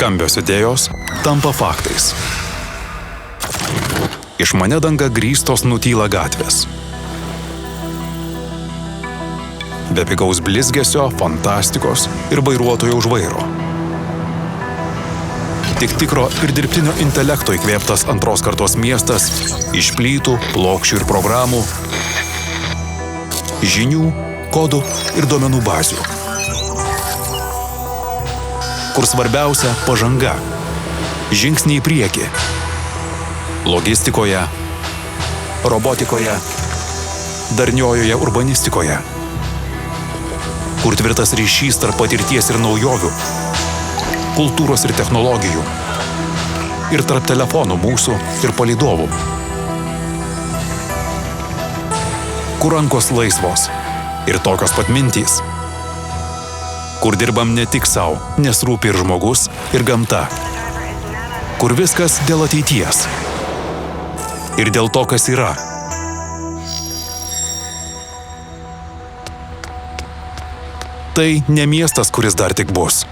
Skambios idėjos tampa faktais. Išmania danga grįstos nutyla gatvės. Be pigaus blizgesio, fantastikos ir vairuotojo už vairo. Tik tikro ir dirbtinio intelekto įkvėptas antros kartos miestas iš plytų, plokščių ir programų, žinių, kodų ir duomenų bazių. Kur svarbiausia – pažanga, žingsniai į priekį. Logistikoje, robotikoje, darniojoje urbanistikoje. Kur tvirtas ryšys tarp patirties ir naujovių, kultūros ir technologijų, ir tarp telefonų mūsų ir palydovų. Kur rankos laisvos ir tokios pat mintys. Kur dirbam ne tik sau, nes rūpi ir žmogus, ir gamta. Kur viskas dėl ateities. Ir dėl to, kas yra. Tai ne miestas, kuris dar tik bus.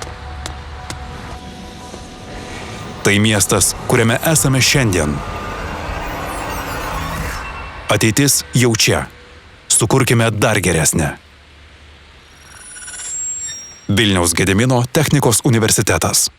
Tai miestas, kuriame esame šiandien. Ateitis jau čia. Sukurkime dar geresnę. Vilniaus Gedimino technikos universitetas.